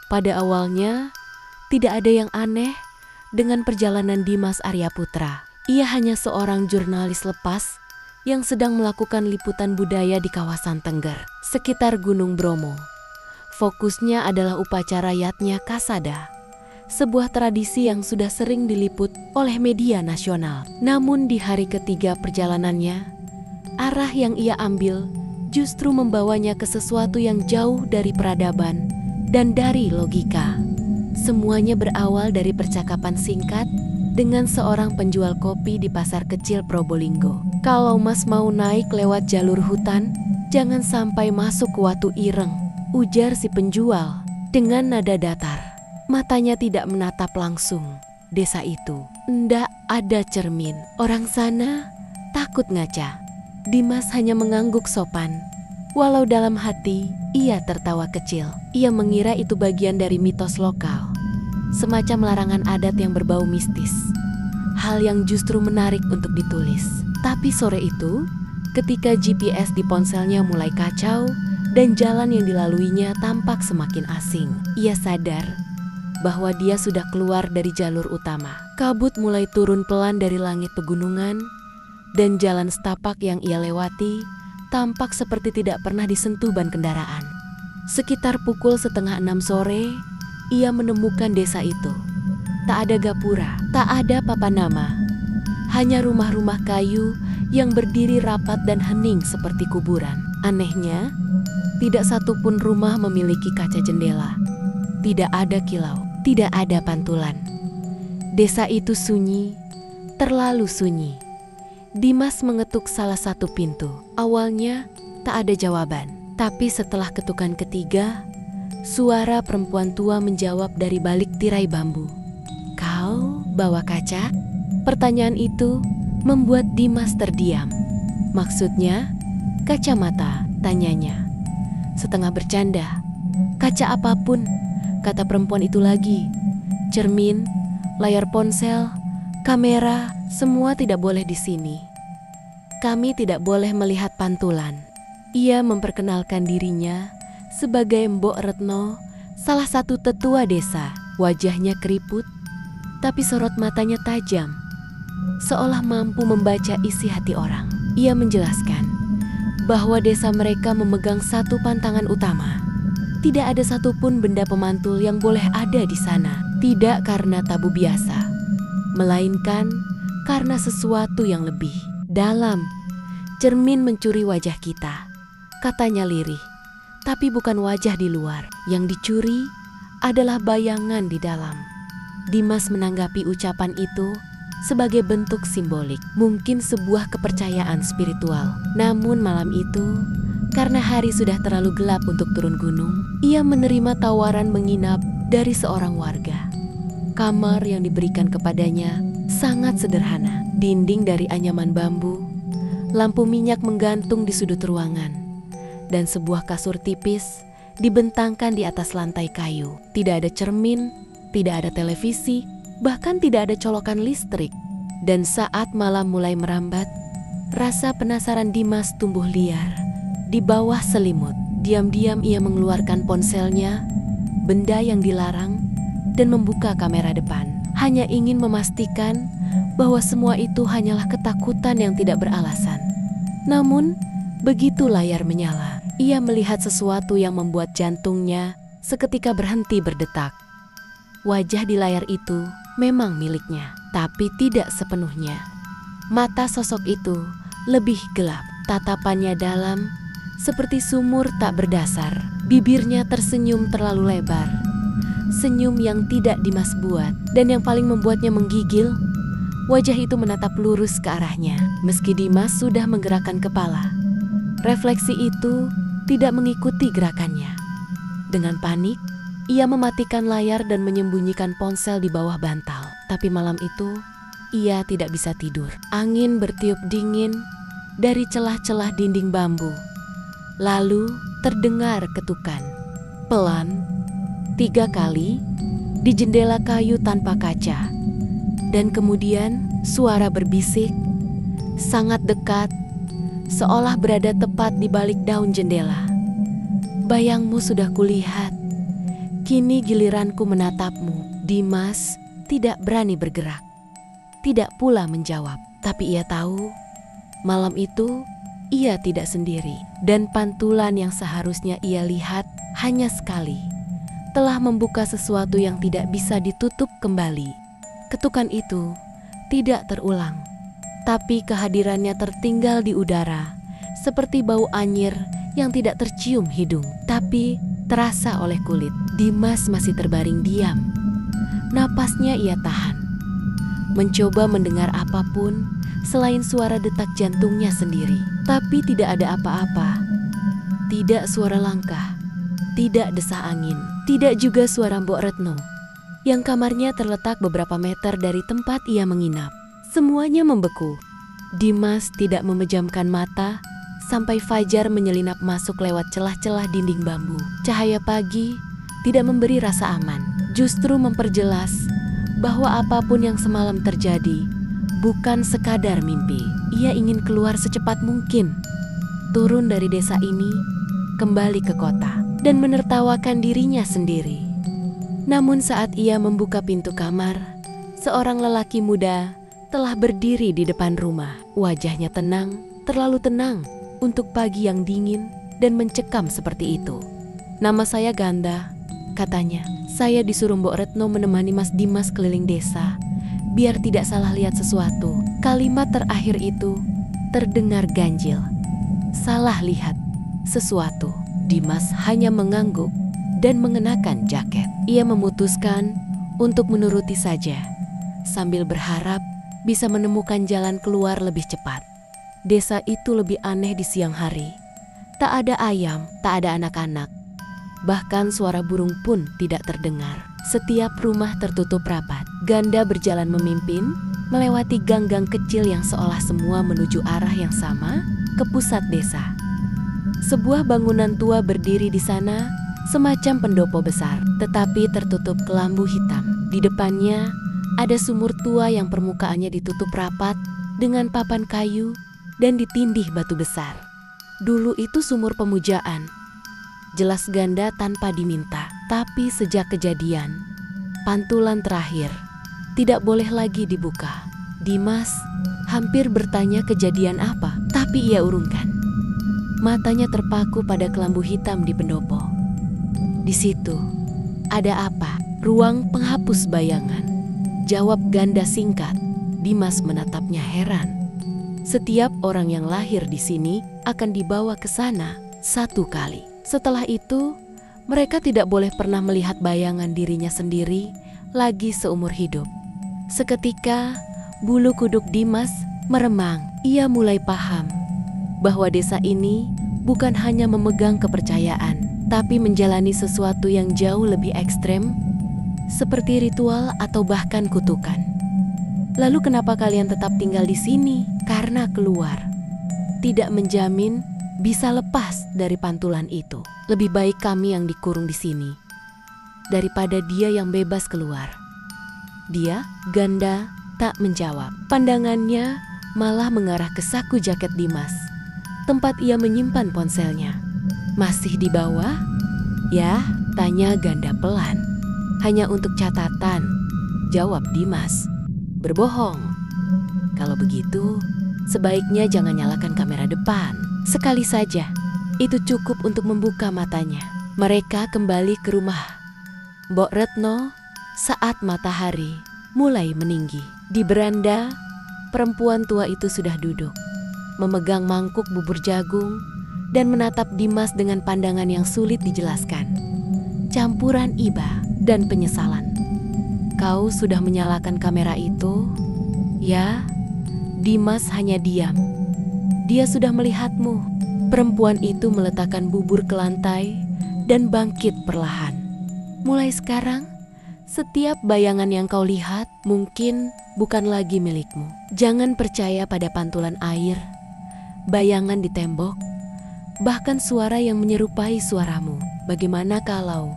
Pada awalnya, tidak ada yang aneh dengan perjalanan Dimas Aryaputra. Ia hanya seorang jurnalis lepas yang sedang melakukan liputan budaya di kawasan Tengger, sekitar Gunung Bromo. Fokusnya adalah upacara Yatnya Kasada, sebuah tradisi yang sudah sering diliput oleh media nasional. Namun di hari ketiga perjalanannya, arah yang ia ambil justru membawanya ke sesuatu yang jauh dari peradaban dan dari logika. Semuanya berawal dari percakapan singkat dengan seorang penjual kopi di pasar kecil Probolinggo. "Kalau Mas mau naik lewat jalur hutan, jangan sampai masuk ke Watu Ireng," ujar si penjual dengan nada datar. Matanya tidak menatap langsung desa itu. Ndak ada cermin. Orang sana takut ngaca. Dimas hanya mengangguk sopan. Walau dalam hati ia tertawa kecil. Ia mengira itu bagian dari mitos lokal, semacam larangan adat yang berbau mistis. Hal yang justru menarik untuk ditulis. Tapi sore itu, ketika GPS di ponselnya mulai kacau dan jalan yang dilaluinya tampak semakin asing, ia sadar bahwa dia sudah keluar dari jalur utama. Kabut mulai turun pelan dari langit pegunungan, dan jalan setapak yang ia lewati tampak seperti tidak pernah disentuh ban kendaraan. Sekitar pukul 5:30 sore, ia menemukan desa itu. Tak ada gapura, tak ada papan nama, hanya rumah-rumah kayu yang berdiri rapat dan hening seperti kuburan. Anehnya, tidak satupun rumah memiliki kaca jendela. Tidak ada kilau, tidak ada pantulan. Desa itu sunyi, terlalu sunyi. Dimas mengetuk salah satu pintu. Awalnya tak ada jawaban, tapi setelah ketukan ketiga, suara perempuan tua menjawab dari balik tirai bambu. "Kau bawa kaca?" Pertanyaan itu membuat Dimas terdiam. "Maksudnya, kacamata?" tanyanya. Setengah bercanda. "Kaca apapun," kata perempuan itu lagi. "Cermin, layar ponsel, kamera, semua tidak boleh di sini. Kami tidak boleh melihat pantulan." Ia memperkenalkan dirinya sebagai Mbok Retno, salah satu tetua desa. Wajahnya keriput, tapi sorot matanya tajam, seolah mampu membaca isi hati orang. Ia menjelaskan bahwa desa mereka memegang satu pantangan utama. Tidak ada satupun benda pemantul yang boleh ada di sana. Tidak karena tabu biasa, melainkan karena sesuatu yang lebih dalam. "Cermin mencuri wajah kita," katanya lirih. "Tapi bukan wajah di luar. Yang dicuri adalah bayangan di dalam." Dimas menanggapi ucapan itu sebagai bentuk simbolik, mungkin sebuah kepercayaan spiritual. Namun malam itu, karena hari sudah terlalu gelap untuk turun gunung, ia menerima tawaran menginap dari seorang warga. Kamar yang diberikan kepadanya sangat sederhana. Dinding dari anyaman bambu, lampu minyak menggantung di sudut ruangan, dan sebuah kasur tipis dibentangkan di atas lantai kayu. Tidak ada cermin, tidak ada televisi, bahkan tidak ada colokan listrik. Dan saat malam mulai merambat, rasa penasaran Dimas tumbuh liar. Di bawah selimut, diam-diam ia mengeluarkan ponselnya, benda yang dilarang, dan membuka kamera depan. Hanya ingin memastikan bahwa semua itu hanyalah ketakutan yang tidak beralasan. Namun, begitu layar menyala, ia melihat sesuatu yang membuat jantungnya seketika berhenti berdetak. Wajah di layar itu memang miliknya, tapi tidak sepenuhnya. Mata sosok itu lebih gelap, tatapannya dalam, seperti sumur tak berdasar. Bibirnya tersenyum terlalu lebar, senyum yang tidak Dimas buat, dan yang paling membuatnya menggigil, wajah itu menatap lurus ke arahnya. Meski Dimas sudah menggerakkan kepala, refleksi itu tidak mengikuti gerakannya. Dengan panik, ia mematikan layar dan menyembunyikan ponsel di bawah bantal. Tapi malam itu, ia tidak bisa tidur. Angin bertiup dingin dari celah-celah dinding bambu. Lalu terdengar ketukan pelan 3 kali di jendela kayu tanpa kaca. Dan kemudian suara berbisik, sangat dekat, seolah berada tepat di balik daun jendela. "Bayangmu sudah kulihat, Kini giliranku menatapmu. Dimas tidak berani bergerak, tidak pula menjawab. Tapi ia tahu, malam itu ia tidak sendiri. Dan pantulan yang seharusnya ia lihat hanya sekali, telah membuka sesuatu yang tidak bisa ditutup kembali. Ketukan itu tidak terulang, tapi kehadirannya tertinggal di udara, seperti bau anyir yang tidak tercium hidung, tapi terasa oleh kulit. Dimas masih terbaring diam. Napasnya ia tahan, mencoba mendengar apapun selain suara detak jantungnya sendiri. Tapi tidak ada apa-apa. Tidak suara langkah, tidak desah angin, tidak juga suara Mbok Retno yang kamarnya terletak beberapa meter dari tempat ia menginap. Semuanya membeku. Dimas tidak memejamkan mata sampai fajar menyelinap masuk lewat celah-celah dinding bambu. Cahaya pagi tidak memberi rasa aman, justru memperjelas bahwa apapun yang semalam terjadi bukan sekadar mimpi. Ia ingin keluar secepat mungkin, turun dari desa ini, kembali ke kota, dan menertawakan dirinya sendiri. Namun saat ia membuka pintu kamar, seorang lelaki muda telah berdiri di depan rumah. Wajahnya tenang, terlalu tenang untuk pagi yang dingin dan mencekam seperti itu. "Nama saya Ganda," katanya. "Saya disuruh Mbok Retno menemani Mas Dimas keliling desa, biar tidak salah lihat sesuatu." Kalimat terakhir itu terdengar ganjil. Salah lihat sesuatu. Dimas hanya mengangguk dan mengenakan jaket. Ia memutuskan untuk menuruti saja, sambil berharap bisa menemukan jalan keluar lebih cepat. Desa itu lebih aneh di siang hari. Tak ada ayam, tak ada anak-anak. Bahkan suara burung pun tidak terdengar. Setiap rumah tertutup rapat. Ganda berjalan memimpin, melewati gang-gang kecil yang seolah semua menuju arah yang sama, ke pusat desa. Sebuah bangunan tua berdiri di sana, semacam pendopo besar, tetapi tertutup kelambu hitam. Di depannya ada sumur tua yang permukaannya ditutup rapat dengan papan kayu dan ditindih batu besar. Dulu itu sumur pemujaan. Jelas Ganda tanpa diminta. Tapi sejak kejadian pantulan terakhir tidak boleh lagi dibuka. Dimas hampir bertanya kejadian apa, tapi ia urungkan. Matanya terpaku pada kelambu hitam di pendopo. Di situ ada apa? Ruang penghapus bayangan. Jawab Ganda singkat. Dimas menatapnya heran. Setiap orang yang lahir di sini akan dibawa ke sana satu kali. Setelah itu, mereka tidak boleh pernah melihat bayangan dirinya sendiri lagi seumur hidup. Seketika, bulu kuduk Dimas meremang. Ia mulai paham bahwa desa ini bukan hanya memegang kepercayaan, tapi menjalani sesuatu yang jauh lebih ekstrem, seperti ritual atau bahkan kutukan. Lalu kenapa kalian tetap tinggal di sini? Karena keluar tidak menjamin bisa lepas dari pantulan itu. Lebih baik kami yang dikurung di sini daripada dia yang bebas keluar. Dia, Ganda, tak menjawab. Pandangannya malah mengarah ke saku jaket Dimas, tempat ia menyimpan ponselnya. "Masih di bawah?" "Ya," tanya Ganda pelan. "Hanya untuk catatan," jawab Dimas. "Berbohong. Kalau begitu, sebaiknya jangan nyalakan kamera depan. Sekali saja, itu cukup untuk membuka matanya." Mereka kembali ke rumah Mbok Retno saat matahari mulai meninggi. Di beranda, perempuan tua itu sudah duduk, memegang mangkuk bubur jagung dan menatap Dimas dengan pandangan yang sulit dijelaskan. Campuran iba dan penyesalan. "Kau sudah menyalakan kamera itu?" "Ya." Dimas hanya diam. "Dia sudah melihatmu." Perempuan itu meletakkan bubur ke lantai dan bangkit perlahan. "Mulai sekarang, setiap bayangan yang kau lihat mungkin bukan lagi milikmu. Jangan percaya pada pantulan air, bayangan di tembok, bahkan suara yang menyerupai suaramu. Bagaimana kalau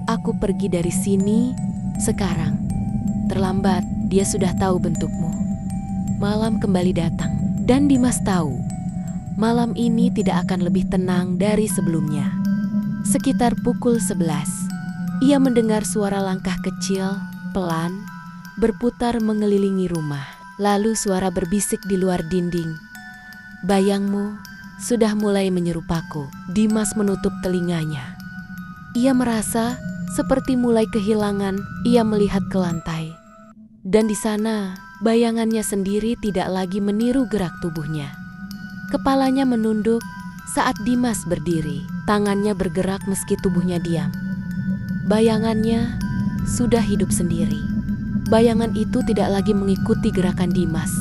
aku pergi dari sini sekarang? Terlambat, dia sudah tahu bentukmu." Malam kembali datang, dan Dimas tahu malam ini tidak akan lebih tenang dari sebelumnya. Sekitar pukul 11, Ia mendengar suara langkah kecil, pelan, berputar mengelilingi rumah. Lalu suara berbisik di luar dinding. "Bayangmu sudah mulai menyerupaku." Dimas menutup telinganya. Ia merasa seperti mulai kehilangan. Ia melihat ke lantai. Dan di sana, bayangannya sendiri tidak lagi meniru gerak tubuhnya. Kepalanya menunduk saat Dimas berdiri. Tangannya bergerak meski tubuhnya diam. Bayangannya sudah hidup sendiri. Bayangan itu tidak lagi mengikuti gerakan Dimas.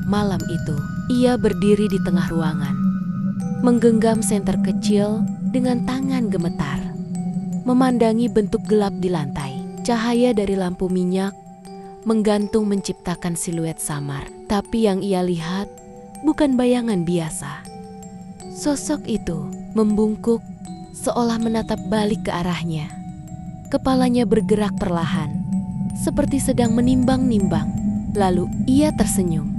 Malam itu, ia berdiri di tengah ruangan, menggenggam senter kecil dengan tangan gemetar, memandangi bentuk gelap di lantai. Cahaya dari lampu minyak menggantung menciptakan siluet samar. Tapi yang ia lihat bukan bayangan biasa. Sosok itu membungkuk seolah menatap balik ke arahnya. Kepalanya bergerak perlahan, seperti sedang menimbang-nimbang. Lalu ia tersenyum.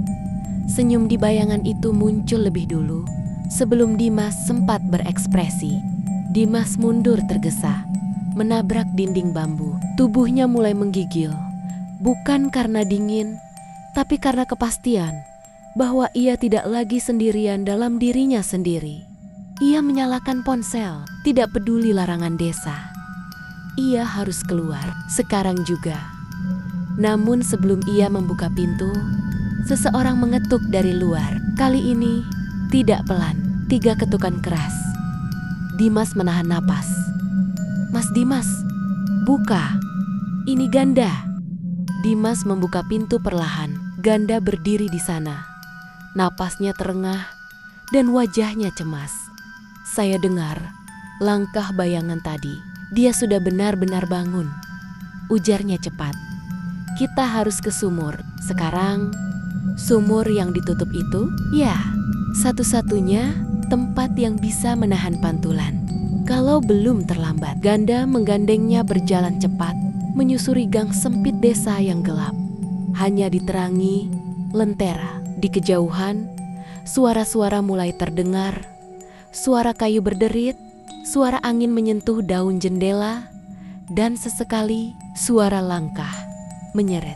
Senyum di bayangan itu muncul lebih dulu, sebelum Dimas sempat berekspresi. Dimas mundur tergesa, menabrak dinding bambu. Tubuhnya mulai menggigil, bukan karena dingin, tapi karena kepastian bahwa ia tidak lagi sendirian dalam dirinya sendiri. Ia menyalakan ponsel, tidak peduli larangan desa. Ia harus keluar, sekarang juga. Namun sebelum ia membuka pintu, seseorang mengetuk dari luar. Kali ini tidak pelan, 3 ketukan keras. Dimas menahan napas. "Mas Dimas, buka. Ini Ganda." Dimas membuka pintu perlahan. Ganda berdiri di sana. Napasnya terengah dan wajahnya cemas. "Saya dengar langkah bayangan tadi. Dia sudah benar-benar bangun," ujarnya cepat. "Kita harus ke sumur. Sekarang, sumur yang ditutup itu, ya, satu-satunya tempat yang bisa menahan pantulan. Kalau belum terlambat." Ganda menggandengnya berjalan cepat, menyusuri gang sempit desa yang gelap. Hanya diterangi lentera. Di kejauhan, suara-suara mulai terdengar. Suara kayu berderit, suara angin menyentuh daun jendela, dan sesekali suara langkah menyeret.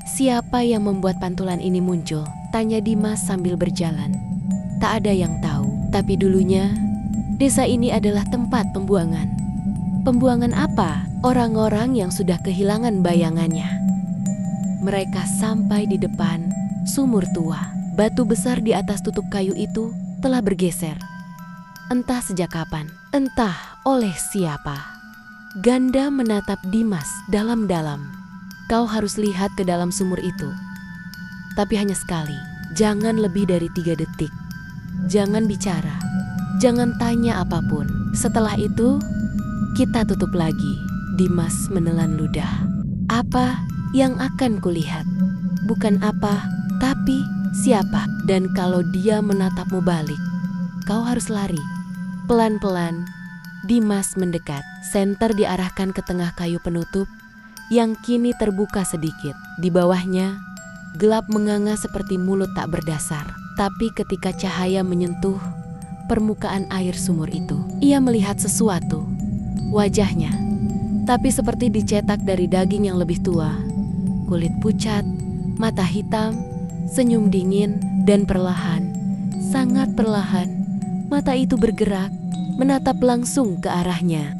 "Siapa yang membuat pantulan ini muncul?" tanya Dimas sambil berjalan. "Tak ada yang tahu, tapi dulunya desa ini adalah tempat pembuangan." "Pembuangan apa?" "Orang-orang yang sudah kehilangan bayangannya." Mereka sampai di depan sumur tua. Batu besar di atas tutup kayu itu telah bergeser. Entah sejak kapan, entah oleh siapa. Ganda menatap Dimas dalam-dalam. "Kau harus lihat ke dalam sumur itu. Tapi hanya sekali, jangan lebih dari 3 detik. Jangan bicara, jangan tanya apapun. Setelah itu, kita tutup lagi." Dimas menelan ludah. "Apa yang akan kulihat? Bukan apa, tapi siapa. Dan kalau dia menatapmu balik, kau harus lari." Pelan-pelan, Dimas mendekat. Senter diarahkan ke tengah kayu penutup yang kini terbuka sedikit. Di bawahnya, gelap menganga seperti mulut tak berdasar. Tapi ketika cahaya menyentuh permukaan air sumur itu, ia melihat sesuatu. Wajahnya, tapi seperti dicetak dari daging yang lebih tua. Kulit pucat, mata hitam, senyum dingin, dan perlahan, sangat perlahan, mata itu bergerak, menatap langsung ke arahnya.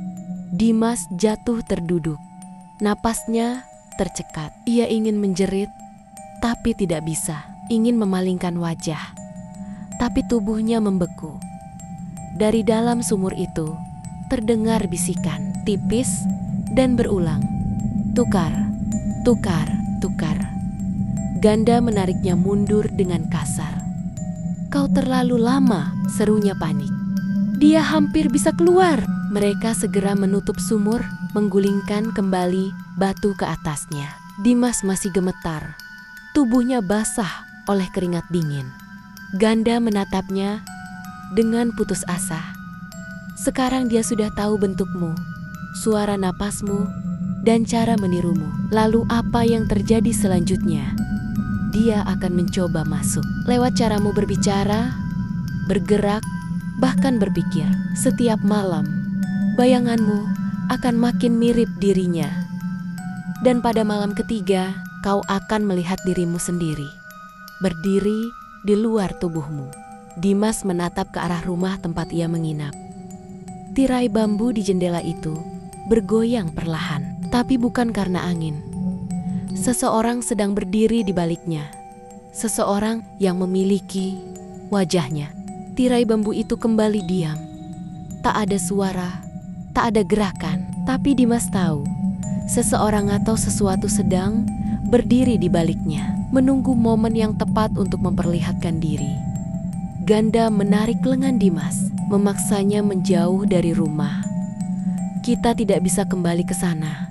Dimas jatuh terduduk. Napasnya tercekat. Ia ingin menjerit, tapi tidak bisa. Ingin memalingkan wajah, tapi tubuhnya membeku. Dari dalam sumur itu, terdengar bisikan, tipis dan berulang. "Tukar, tukar, tukar." Ganda menariknya mundur dengan kasar. "Kau terlalu lama," serunya panik. "Dia hampir bisa keluar." Mereka segera menutup sumur, menggulingkan kembali batu ke atasnya. Dimas masih gemetar. Tubuhnya basah oleh keringat dingin. Ganda menatapnya dengan putus asa. "Sekarang dia sudah tahu bentukmu, suara napasmu, dan cara menirumu. Lalu apa yang terjadi selanjutnya? Dia akan mencoba masuk. Lewat caramu berbicara, bergerak, bahkan berpikir. Setiap malam, bayanganmu akan makin mirip dirinya. Dan pada malam ketiga, kau akan melihat dirimu sendiri, berdiri di luar tubuhmu. Dimas menatap ke arah rumah tempat ia menginap. Tirai bambu di jendela itu bergoyang perlahan, tapi bukan karena angin. Seseorang sedang berdiri di baliknya. Seseorang yang memiliki wajahnya. Tirai bambu itu kembali diam. Tak ada suara, tak ada gerakan. Tapi Dimas tahu, seseorang atau sesuatu sedang berdiri di baliknya, menunggu momen yang tepat untuk memperlihatkan diri. Ganda menarik lengan Dimas, memaksanya menjauh dari rumah. Kita tidak bisa kembali ke sana,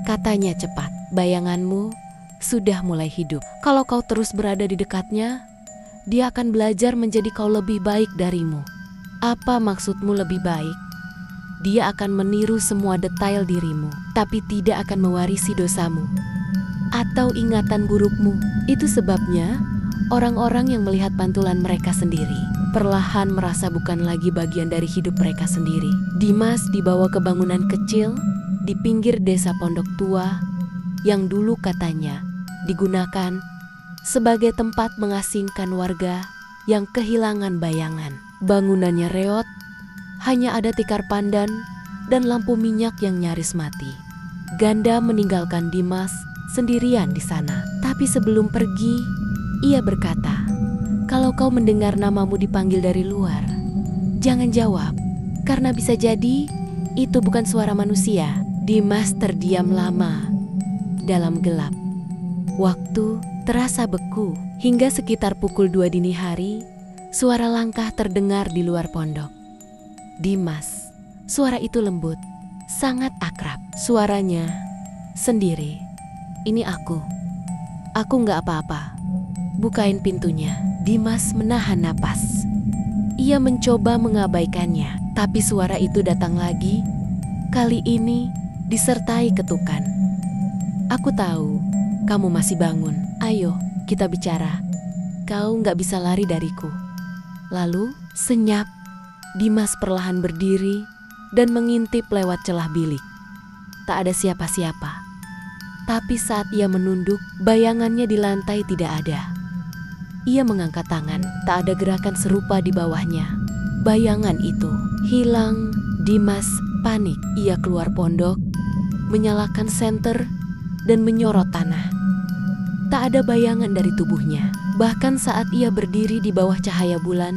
katanya cepat. Bayanganmu sudah mulai hidup. Kalau kau terus berada di dekatnya, dia akan belajar menjadi kau lebih baik darimu. Apa maksudmu lebih baik? Dia akan meniru semua detail dirimu, tapi tidak akan mewarisi dosamu atau ingatan burukmu. Itu sebabnya orang-orang yang melihat pantulan mereka sendiri perlahan merasa bukan lagi bagian dari hidup mereka sendiri. Dimas dibawa ke bangunan kecil di pinggir desa Pondok Tua yang dulu katanya digunakan sebagai tempat mengasingkan warga yang kehilangan bayangan. Bangunannya reot, hanya ada tikar pandan dan lampu minyak yang nyaris mati. Ganda meninggalkan Dimas sendirian di sana. Tapi sebelum pergi, ia berkata, "Kalau kau mendengar namamu dipanggil dari luar, jangan jawab, karena bisa jadi itu bukan suara manusia." Dimas terdiam lama dalam gelap. Waktu terasa beku hingga sekitar pukul 2 dini hari, suara langkah terdengar di luar pondok. Dimas, suara itu lembut, sangat akrab. Suaranya sendiri. "Ini aku nggak apa-apa. Bukain pintunya." Dimas menahan napas. Ia mencoba mengabaikannya, tapi suara itu datang lagi. Kali ini disertai ketukan. "Aku tahu kamu masih bangun. Ayo kita bicara. Kau nggak bisa lari dariku." Lalu senyap, Dimas perlahan berdiri dan mengintip lewat celah bilik. Tak ada siapa-siapa. Tapi saat ia menunduk, bayangannya di lantai tidak ada. Ia mengangkat tangan, tak ada gerakan serupa di bawahnya. Bayangan itu hilang. Dimas panik. Ia keluar pondok, menyalakan senter, dan menyorot tanah. Tak ada bayangan dari tubuhnya. Bahkan saat ia berdiri di bawah cahaya bulan,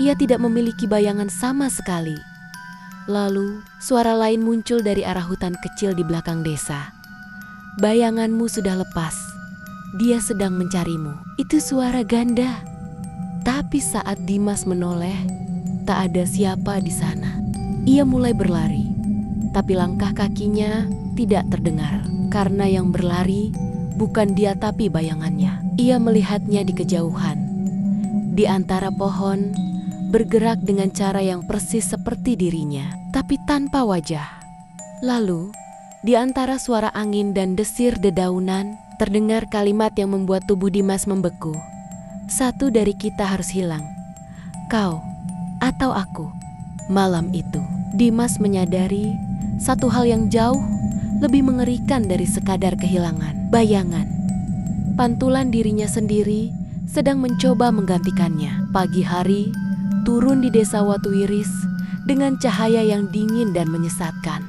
ia tidak memiliki bayangan sama sekali. Lalu, suara lain muncul dari arah hutan kecil di belakang desa. "Bayanganmu sudah lepas. Dia sedang mencarimu." Itu suara Ganda. Tapi saat Dimas menoleh, tak ada siapa di sana. Ia mulai berlari, tapi langkah kakinya tidak terdengar. Karena yang berlari bukan dia tapi bayangannya. Ia melihatnya di kejauhan, di antara pohon, bergerak dengan cara yang persis seperti dirinya, tapi tanpa wajah. Lalu, di antara suara angin dan desir dedaunan, terdengar kalimat yang membuat tubuh Dimas membeku. "Satu dari kita harus hilang, kau atau aku." Malam itu, Dimas menyadari satu hal yang jauh lebih mengerikan dari sekadar kehilangan bayangan. Pantulan dirinya sendiri sedang mencoba menggantikannya. Pagi hari turun di desa Watuwiris dengan cahaya yang dingin dan menyesatkan.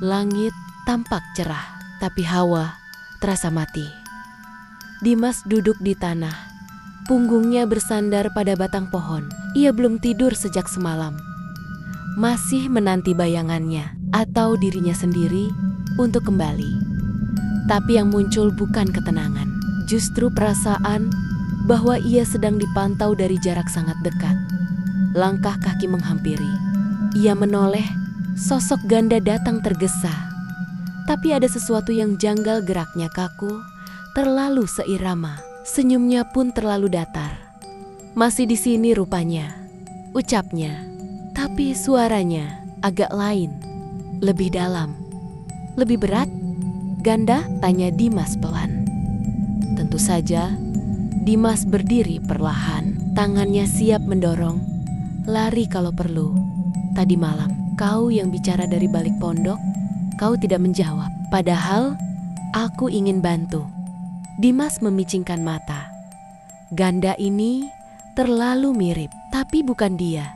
Langit tampak cerah, tapi hawa terasa mati. Dimas duduk di tanah, punggungnya bersandar pada batang pohon. Ia belum tidur sejak semalam. Masih menanti bayangannya atau dirinya sendiri untuk kembali. Tapi yang muncul bukan ketenangan, justru perasaan bahwa ia sedang dipantau dari jarak sangat dekat. Langkah kaki menghampiri. Ia menoleh, sosok Ganda datang tergesa. Tapi ada sesuatu yang janggal, geraknya kaku, terlalu seirama. Senyumnya pun terlalu datar. "Masih di sini rupanya," ucapnya. Tapi suaranya agak lain, lebih dalam. "Lebih berat, Ganda?" tanya Dimas pelan. Tentu saja, Dimas berdiri perlahan. Tangannya siap mendorong, lari kalau perlu. "Tadi malam, kau yang bicara dari balik pondok?" Kau tidak menjawab, padahal aku ingin bantu. Dimas memicingkan mata. Ganda ini terlalu mirip, tapi bukan dia.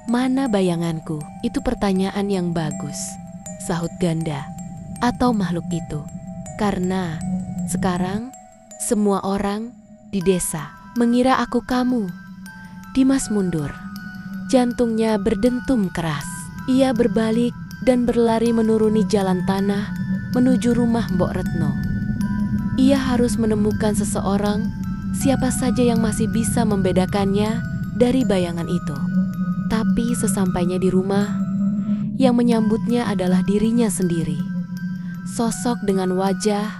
Mana bayanganku? Itu pertanyaan yang bagus, sahut Ganda. Atau makhluk itu. Karena sekarang semua orang di desa mengira aku kamu. Dimas mundur. Jantungnya berdentum keras. Ia berbalik dan berlari menuruni jalan tanah menuju rumah Mbok Retno. Ia harus menemukan seseorang, siapa saja yang masih bisa membedakannya dari bayangan itu. Tapi sesampainya di rumah, yang menyambutnya adalah dirinya sendiri. Sosok dengan wajah,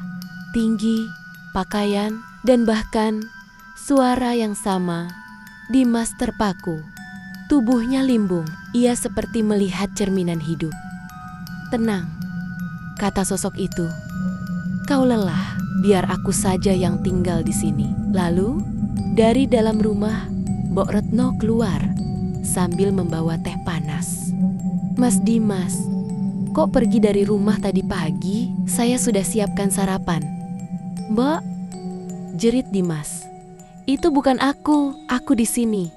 tinggi, pakaian, dan bahkan suara yang sama. Dimas terpaku. Tubuhnya limbung. Ia seperti melihat cerminan hidup. Tenang, kata sosok itu. Kau lelah, biar aku saja yang tinggal di sini. Lalu, dari dalam rumah, Mbok Retno keluar sambil membawa teh panas. Mas Dimas, kok pergi dari rumah tadi pagi? Saya sudah siapkan sarapan. Mbak, jerit Dimas. Itu bukan aku di sini.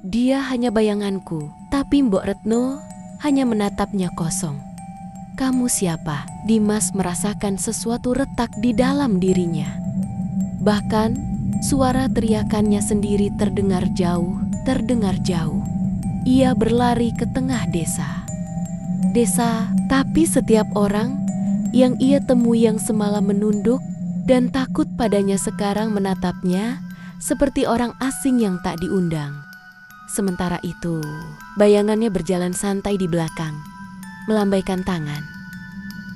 Dia hanya bayanganku, tapi Mbok Retno hanya menatapnya kosong. Kamu siapa? Dimas merasakan sesuatu retak di dalam dirinya. Bahkan suara teriakannya sendiri terdengar jauh. Ia berlari ke tengah desa. Tapi setiap orang yang ia temui yang semalam menunduk dan takut padanya sekarang menatapnya seperti orang asing yang tak diundang. Sementara itu, bayangannya berjalan santai di belakang, melambaikan tangan.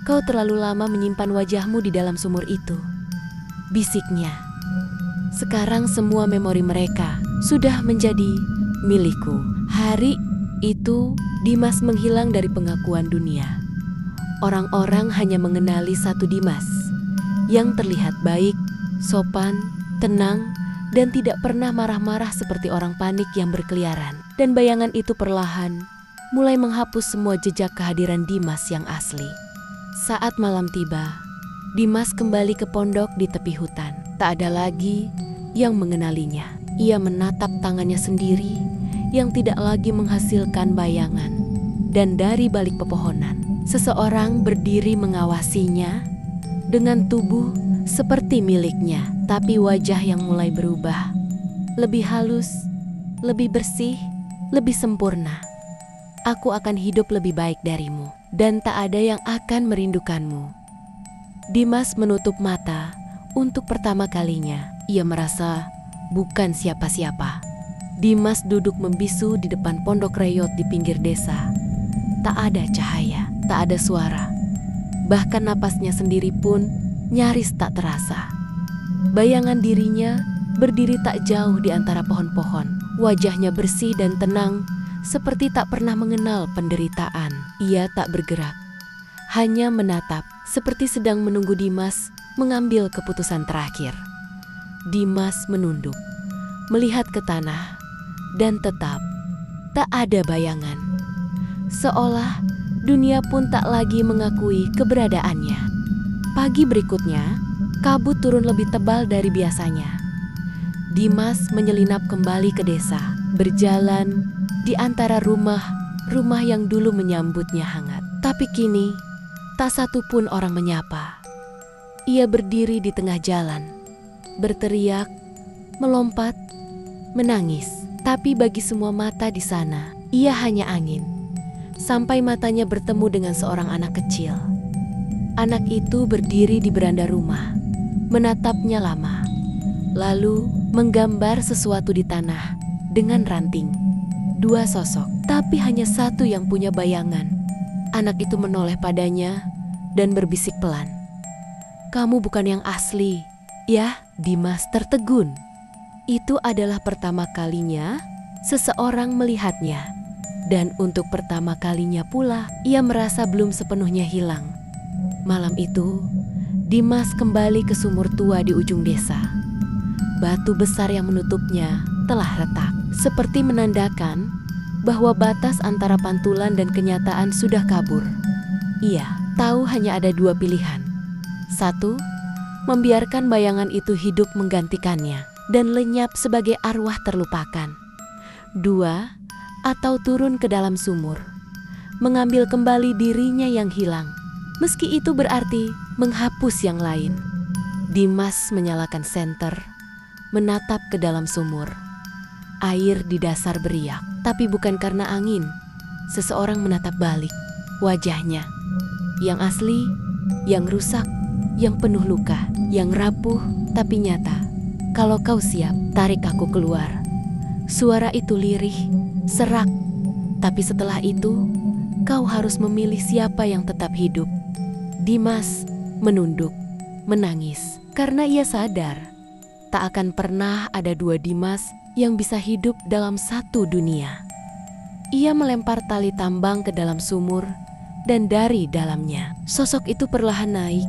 Kau terlalu lama menyimpan wajahmu di dalam sumur itu, bisiknya. Sekarang semua memori mereka sudah menjadi milikku. Hari itu Dimas menghilang dari pengakuan dunia. Orang-orang hanya mengenali satu Dimas yang terlihat baik, sopan, tenang, dan tidak pernah marah-marah seperti orang panik yang berkeliaran. Dan bayangan itu perlahan mulai menghapus semua jejak kehadiran Dimas yang asli. Saat malam tiba, Dimas kembali ke pondok di tepi hutan. Tak ada lagi yang mengenalinya. Ia menatap tangannya sendiri yang tidak lagi menghasilkan bayangan. Dan dari balik pepohonan, seseorang berdiri mengawasinya dengan tubuh seperti miliknya, tapi wajah yang mulai berubah. Lebih halus, lebih bersih, lebih sempurna. Aku akan hidup lebih baik darimu, dan tak ada yang akan merindukanmu. Dimas menutup mata untuk pertama kalinya. Ia merasa bukan siapa-siapa. Dimas duduk membisu di depan pondok reyot di pinggir desa. Tak ada cahaya, tak ada suara. Bahkan napasnya sendiri pun nyaris tak terasa. Bayangan dirinya berdiri tak jauh di antara pohon-pohon. Wajahnya bersih dan tenang, seperti tak pernah mengenal penderitaan. Ia tak bergerak, hanya menatap, seperti sedang menunggu Dimas mengambil keputusan terakhir. Dimas menunduk, melihat ke tanah, dan tetap tak ada bayangan. Seolah dunia pun tak lagi mengakui keberadaannya. Pagi berikutnya, kabut turun lebih tebal dari biasanya. Dimas menyelinap kembali ke desa, berjalan di antara rumah yang dulu menyambutnya hangat. Tapi kini, tak satu pun orang menyapa. Ia berdiri di tengah jalan, berteriak, melompat, menangis. Tapi bagi semua mata di sana, ia hanya angin. Sampai matanya bertemu dengan seorang anak kecil. Anak itu berdiri di beranda rumah, menatapnya lama, lalu menggambar sesuatu di tanah dengan ranting. Dua sosok, tapi hanya satu yang punya bayangan. Anak itu menoleh padanya dan berbisik pelan. Kamu bukan yang asli, ya? Dimas tertegun. Itu adalah pertama kalinya seseorang melihatnya. Dan untuk pertama kalinya pula, ia merasa belum sepenuhnya hilang. Malam itu, Dimas kembali ke sumur tua di ujung desa. Batu besar yang menutupnya telah retak, seperti menandakan bahwa batas antara pantulan dan kenyataan sudah kabur. Ia tahu hanya ada dua pilihan. Satu, membiarkan bayangan itu hidup menggantikannya dan lenyap sebagai arwah terlupakan. Dua, atau turun ke dalam sumur, mengambil kembali dirinya yang hilang, meski itu berarti menghapus yang lain. Dimas menyalakan senter, menatap ke dalam sumur. Air di dasar beriak, tapi bukan karena angin. Seseorang menatap balik, wajahnya yang asli, yang rusak, yang penuh luka, yang rapuh tapi nyata. Kalau kau siap, tarik aku keluar. Suara itu lirih, serak, tapi setelah itu kau harus memilih siapa yang tetap hidup. Dimas menunduk, menangis, karena ia sadar tak akan pernah ada dua Dimas yang bisa hidup dalam satu dunia. Ia melempar tali tambang ke dalam sumur, dan dari dalamnya sosok itu perlahan naik.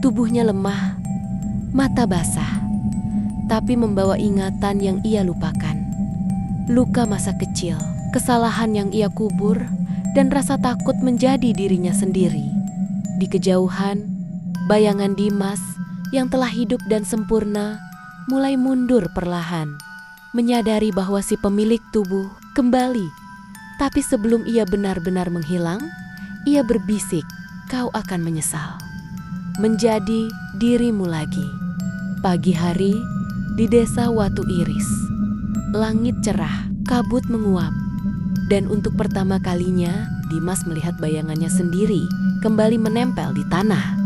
Tubuhnya lemah, mata basah, tapi membawa ingatan yang ia lupakan. Luka masa kecil, kesalahan yang ia kubur, dan rasa takut menjadi dirinya sendiri. Di kejauhan, bayangan Dimas yang telah hidup dan sempurna mulai mundur perlahan, menyadari bahwa si pemilik tubuh kembali. Tapi sebelum ia benar-benar menghilang, ia berbisik, kau akan menyesal. Menjadi dirimu lagi. Pagi hari di desa Watu Iris. Langit cerah, kabut menguap. Dan untuk pertama kalinya, Dimas melihat bayangannya sendiri kembali menempel di tanah.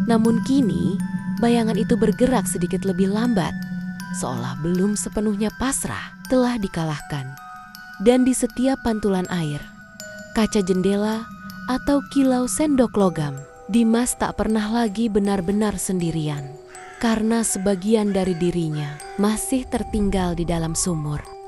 Namun kini, bayangan itu bergerak sedikit lebih lambat, seolah belum sepenuhnya pasrah, telah dikalahkan. Dan di setiap pantulan air, kaca jendela, atau kilau sendok logam, Dimas tak pernah lagi benar-benar sendirian, karena sebagian dari dirinya masih tertinggal di dalam sumur.